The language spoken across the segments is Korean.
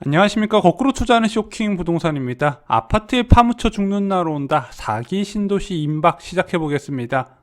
안녕하십니까. 거꾸로 투자하는 쇼킹 부동산입니다. 아파트에 파묻혀 죽는 날 온다. 4기 신도시 임박 시작해보겠습니다.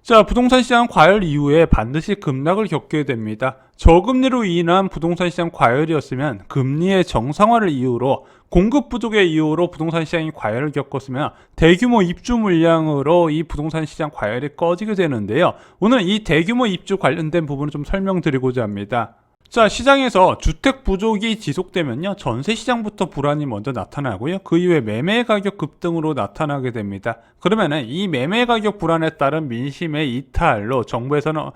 자, 부동산 시장 과열 이후에 반드시 급락을 겪게 됩니다. 저금리로 인한 부동산 시장 과열이었으면 금리의 정상화를 이유로 공급 부족의 이유로 부동산 시장이 과열을 겪었으면 대규모 입주 물량으로 이 부동산 시장 과열이 꺼지게 되는데요. 오늘 이 대규모 입주 관련된 부분을 좀 설명드리고자 합니다. 자, 시장에서 주택 부족이 지속되면요, 전세 시장부터 불안이 먼저 나타나고요, 그 이후에 매매 가격 급등으로 나타나게 됩니다. 그러면은 이 매매 가격 불안에 따른 민심의 이탈로 정부에서는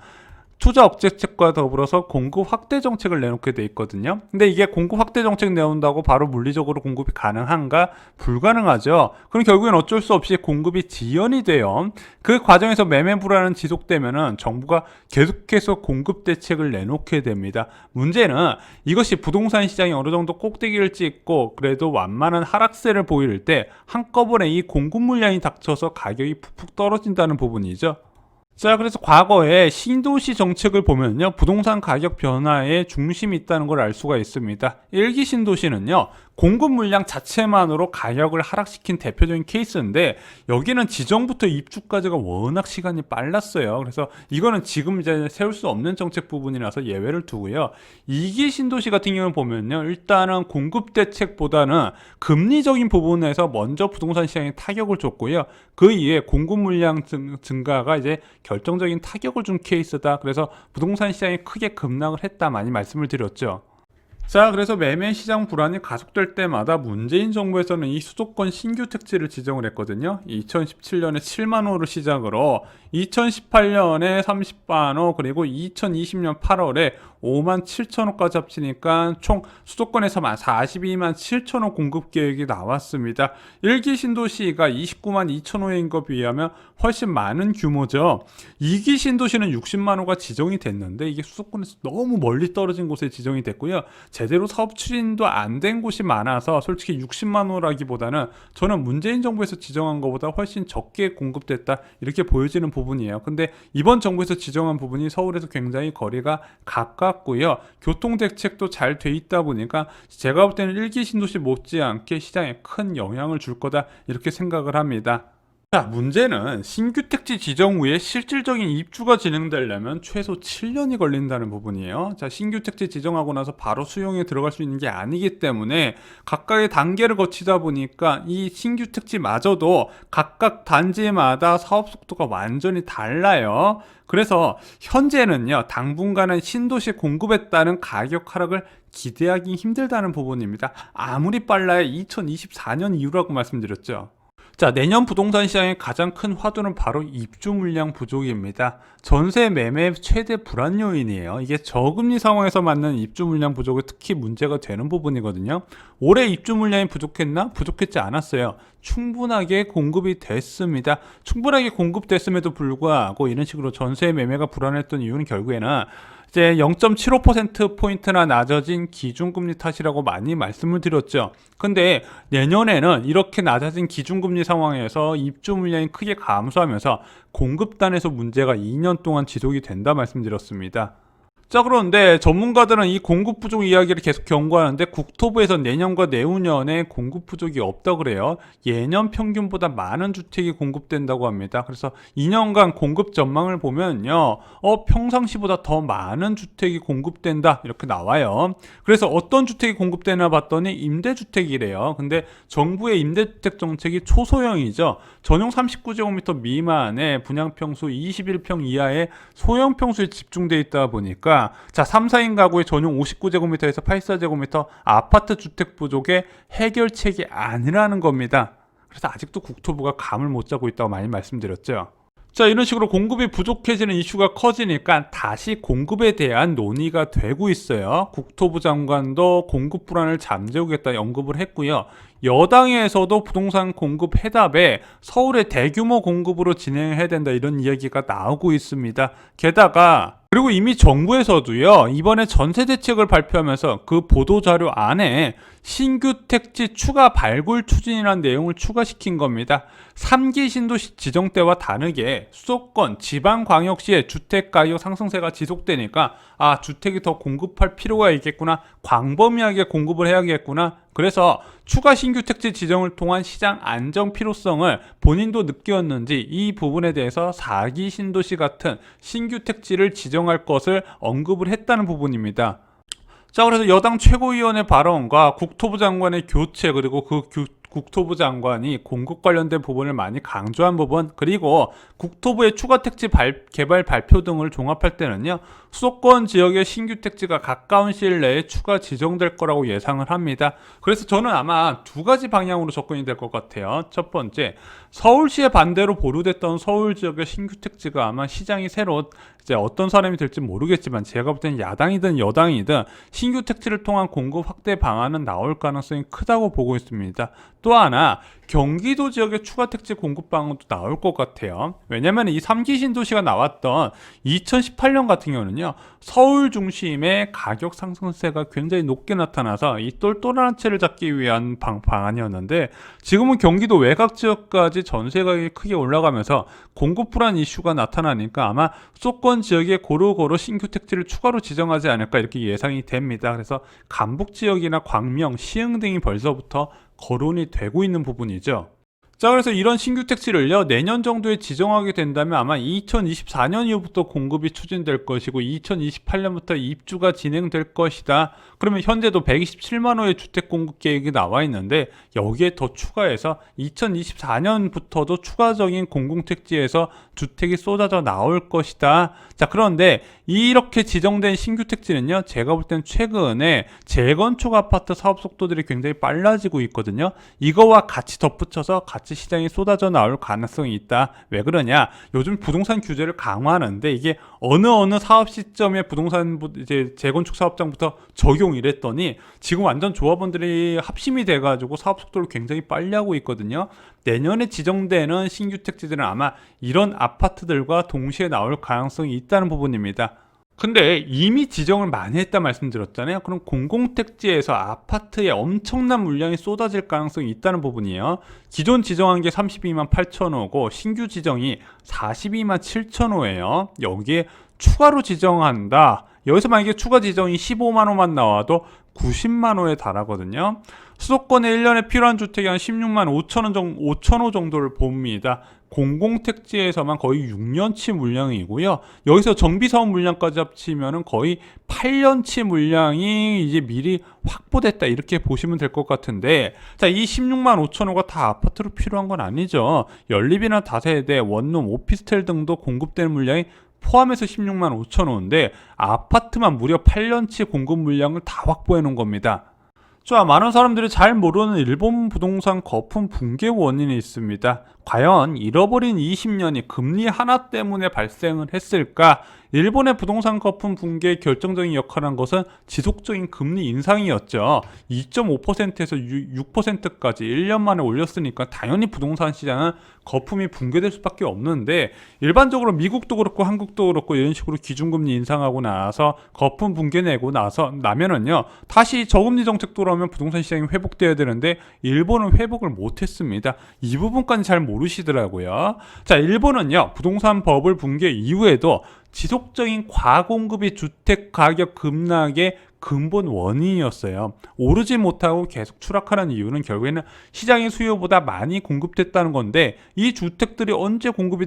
투자 억제책과 더불어서 공급 확대 정책을 내놓게 돼 있거든요. 근데 이게 공급 확대 정책 내온다고 바로 물리적으로 공급이 가능한가? 불가능하죠. 그럼 결국엔 어쩔 수 없이 공급이 지연이 돼요. 그 과정에서 매매 불안은 지속되면은 정부가 계속해서 공급 대책을 내놓게 됩니다. 문제는 이것이 부동산 시장이 어느 정도 꼭대기를 찍고 그래도 완만한 하락세를 보일 때 한꺼번에 이 공급 물량이 닥쳐서 가격이 푹푹 떨어진다는 부분이죠. 자, 그래서 과거에 신도시 정책을 보면요, 부동산 가격 변화에 중심이 있다는 걸 알 수가 있습니다. 1기 신도시는요, 공급 물량 자체만으로 가격을 하락시킨 대표적인 케이스인데, 여기는 지정부터 입주까지가 워낙 시간이 빨랐어요. 그래서 이거는 지금 이제 세울 수 없는 정책 부분이라서 예외를 두고요. 2기 신도시 같은 경우는 보면요, 일단은 공급 대책보다는 금리적인 부분에서 먼저 부동산 시장에 타격을 줬고요. 그 이후에 공급 물량 증가가 이제 결정적인 타격을 준 케이스다. 그래서 부동산 시장이 크게 급락을 했다, 많이 말씀을 드렸죠. 자, 그래서 매매 시장 불안이 가속될 때마다 문재인 정부에서는 이 수도권 신규 택지를 지정을 했거든요. 2017년에 7만 호를 시작으로 2018년에 30만 호, 그리고 2020년 8월에 5만 7천 호까지 합치니까 총 수도권에서만 42만 7천 호 공급 계획이 나왔습니다. 1기 신도시가 29만 2천 호인 것에 비하면 훨씬 많은 규모죠. 2기 신도시는 60만 호가 지정이 됐는데 이게 수도권에서 너무 멀리 떨어진 곳에 지정이 됐고요. 제대로 사업 추진도 안 된 곳이 많아서 솔직히 60만 호라기보다는 저는 문재인 정부에서 지정한 것보다 훨씬 적게 공급됐다, 이렇게 보여지는 부분이에요. 근데 이번 정부에서 지정한 부분이 서울에서 굉장히 거리가 가깝고요, 교통대책도 잘 돼 있다 보니까 제가 볼 때는 1기 신도시 못지않게 시장에 큰 영향을 줄 거다, 이렇게 생각을 합니다. 자, 문제는 신규 택지 지정 후에 실질적인 입주가 진행되려면 최소 7년이 걸린다는 부분이에요. 자, 신규 택지 지정하고 나서 바로 수용에 들어갈 수 있는 게 아니기 때문에 각각의 단계를 거치다 보니까 이 신규 택지마저도 각각 단지마다 사업 속도가 완전히 달라요. 그래서 현재는요, 당분간은 신도시 공급에 따른 가격 하락을 기대하기 힘들다는 부분입니다. 아무리 빨라야 2024년 이후라고 말씀드렸죠. 자, 내년 부동산 시장의 가장 큰 화두는 바로 입주 물량 부족입니다. 전세 매매 최대 불안 요인이에요. 이게 저금리 상황에서 맞는 입주 물량 부족이 특히 문제가 되는 부분이거든요. 올해 입주 물량이 부족했나? 부족했지 않았어요. 충분하게 공급이 됐습니다. 충분하게 공급됐음에도 불구하고 이런 식으로 전세 매매가 불안했던 이유는 결국에는 이제 0.75%포인트나 낮아진 기준금리 탓이라고 많이 말씀을 드렸죠. 근데 내년에는 이렇게 낮아진 기준금리 상황에서 입주 물량이 크게 감소하면서 공급단에서 문제가 2년 동안 지속이 된다 말씀드렸습니다. 자, 그런데 전문가들은 이 공급 부족 이야기를 계속 경고하는데 국토부에서 내년과 내후년에 공급 부족이 없다 그래요. 예년 평균보다 많은 주택이 공급된다고 합니다. 그래서 2년간 공급 전망을 보면요, 평상시보다 더 많은 주택이 공급된다, 이렇게 나와요. 그래서 어떤 주택이 공급되나 봤더니 임대주택이래요. 근데 정부의 임대주택 정책이 초소형이죠. 전용 39제곱미터 미만의 분양평수 21평 이하의 소형 평수에 집중되어 있다 보니까 자, 3, 4인 가구의 전용 59제곱미터에서 84제곱미터 아파트 주택 부족의 해결책이 아니라는 겁니다. 그래서 아직도 국토부가 감을 못 잡고 있다고 많이 말씀드렸죠. 자, 이런 식으로 공급이 부족해지는 이슈가 커지니까 다시 공급에 대한 논의가 되고 있어요. 국토부 장관도 공급 불안을 잠재우겠다 언급을 했고요. 여당에서도 부동산 공급 해답에 서울의 대규모 공급으로 진행해야 된다, 이런 이야기가 나오고 있습니다. 게다가 그리고 이미 정부에서도요, 이번에 전세 대책을 발표하면서 그 보도자료 안에 신규 택지 추가 발굴 추진이라는 내용을 추가시킨 겁니다. 3기 신도시 지정 때와 다르게 수도권, 지방광역시의 주택가격 상승세가 지속되니까 주택이 더 공급할 필요가 있겠구나, 광범위하게 공급을 해야겠구나, 그래서 추가 신규 택지 지정을 통한 시장 안정 필요성을 본인도 느꼈는지 이 부분에 대해서 4기 신도시 같은 신규 택지를 지정할 것을 언급을 했다는 부분입니다. 자, 그래서 여당 최고위원의 발언과 국토부 장관의 교체, 그리고 국토부 장관이 공급 관련된 부분을 많이 강조한 부분, 그리고 국토부의 추가 택지 개발 발표 등을 종합할 때는요, 수도권 지역의 신규 택지가 가까운 시일 내에 추가 지정될 거라고 예상을 합니다. 그래서 저는 아마 두 가지 방향으로 접근이 될 것 같아요. 첫 번째, 서울시의 반대로 보류됐던 서울 지역의 신규 택지가 아마 시장이 새로 이제 어떤 사람이 될지 모르겠지만 제가 볼 때는 야당이든 여당이든 신규 택지를 통한 공급 확대 방안은 나올 가능성이 크다고 보고 있습니다. 또 하나, 경기도 지역의 추가 택지 공급 방안도 나올 것 같아요. 왜냐면 이 3기 신도시가 나왔던 2018년 같은 경우는요, 서울 중심의 가격 상승세가 굉장히 높게 나타나서 이 똘똘한 채를 잡기 위한 방안이었는데, 지금은 경기도 외곽 지역까지 전세 가격이 크게 올라가면서 공급 불안 이슈가 나타나니까 아마 수도권 지역에 고루고루 신규 택지를 추가로 지정하지 않을까 이렇게 예상이 됩니다. 그래서 강북 지역이나 광명, 시흥 등이 벌써부터 거론이 되고 있는 부분이죠. 자, 그래서 이런 신규 택지를요, 내년 정도에 지정하게 된다면 아마 2024년 이후부터 공급이 추진될 것이고 2028년부터 입주가 진행될 것이다. 그러면 현재도 127만 호의 주택 공급 계획이 나와 있는데 여기에 더 추가해서 2024년부터도 추가적인 공공택지에서 주택이 쏟아져 나올 것이다. 자, 그런데 이렇게 지정된 신규 택지는요, 제가 볼 땐 최근에 재건축 아파트 사업 속도들이 굉장히 빨라지고 있거든요. 이거와 같이 덧붙여서 같이 시장이 쏟아져 나올 가능성이 있다. 왜 그러냐? 요즘 부동산 규제를 강화하는데 이게 어느 사업 시점에 부동산 이제 재건축 사업장부터 적용이랬더니 지금 완전 조합원들이 합심이 돼가지고 사업 속도를 굉장히 빨리 하고 있거든요. 내년에 지정되는 신규 택지들은 아마 이런 아파트들과 동시에 나올 가능성이 있다는 부분입니다. 근데 이미 지정을 많이 했다 말씀드렸잖아요. 그럼 공공택지에서 아파트에 엄청난 물량이 쏟아질 가능성이 있다는 부분이에요. 기존 지정한 게 32만 8천 호고 신규 지정이 42만 7천 호예요. 여기에 추가로 지정한다. 여기서 만약에 추가 지정이 15만 호만 나와도 90만 호에 달하거든요. 수도권에 1년에 필요한 주택이 한 16만 5천 호 정도를 봅니다. 공공택지에서만 거의 6년치 물량이고요. 여기서 정비사업 물량까지 합치면 거의 8년치 물량이 이제 미리 확보됐다 이렇게 보시면 될 것 같은데, 자, 이 16만 5천 호가 다 아파트로 필요한 건 아니죠. 연립이나 다세대, 원룸, 오피스텔 등도 공급되는 물량이 포함해서 16만 5천 호인데 아파트만 무려 8년치 공급 물량을 다 확보해 놓은 겁니다. 자, 많은 사람들이 잘 모르는 일본 부동산 거품 붕괴 원인이 있습니다. 과연 잃어버린 20년이 금리 하나 때문에 발생을 했을까? 일본의 부동산 거품 붕괴의 결정적인 역할을 한 것은 지속적인 금리 인상이었죠. 2.5%에서 6%까지 1년 만에 올렸으니까 당연히 부동산 시장은 거품이 붕괴될 수밖에 없는데, 일반적으로 미국도 그렇고 한국도 그렇고 이런 식으로 기준금리 인상하고 나서 거품 붕괴 내고 나면은요, 다시 저금리 정책 돌아오면 부동산 시장이 회복돼야 되는데 일본은 회복을 못했습니다. 이 부분까지 잘 모르시더라고요. 자, 일본은요, 부동산 버블 붕괴 이후에도 지속적인 과공급이 주택 가격 급락의 근본 원인이었어요. 오르지 못하고 계속 추락하는 이유는 결국에는 시장의 수요보다 많이 공급됐다는 건데, 이 주택들이 언제 공급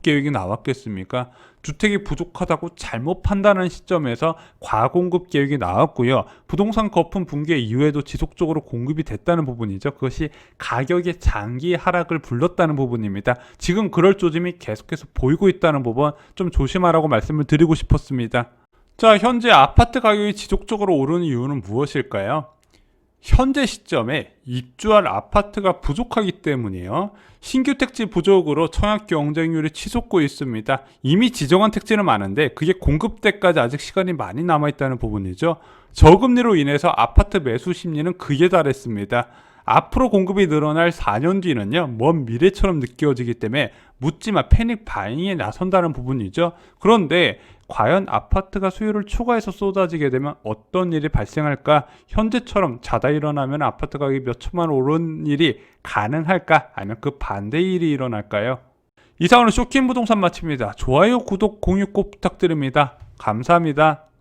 계획이 나왔겠습니까? 주택이 부족하다고 잘못 판단하는 시점에서 과공급 계획이 나왔고요. 부동산 거품 붕괴 이후에도 지속적으로 공급이 됐다는 부분이죠. 그것이 가격의 장기 하락을 불렀다는 부분입니다. 지금 그럴 조짐이 계속해서 보이고 있다는 부분 좀 조심하라고 말씀을 드리고 싶었습니다. 자, 현재 아파트 가격이 지속적으로 오르는 이유는 무엇일까요? 현재 시점에 입주할 아파트가 부족하기 때문이에요. 신규 택지 부족으로 청약 경쟁률이 치솟고 있습니다. 이미 지정한 택지는 많은데 그게 공급 때까지 아직 시간이 많이 남아있다는 부분이죠. 저금리로 인해서 아파트 매수 심리는 극에 달했습니다. 앞으로 공급이 늘어날 4년 뒤는요, 먼 미래처럼 느껴지기 때문에 묻지마 패닉 바잉에 나선다는 부분이죠. 그런데 과연 아파트가 수요를 초과해서 쏟아지게 되면 어떤 일이 발생할까? 현재처럼 자다 일어나면 아파트 가격이 몇 천만 원 오른 일이 가능할까? 아니면 그 반대의 일이 일어날까요? 이상으로 쇼킹 부동산 마칩니다. 좋아요, 구독, 공유 꼭 부탁드립니다. 감사합니다.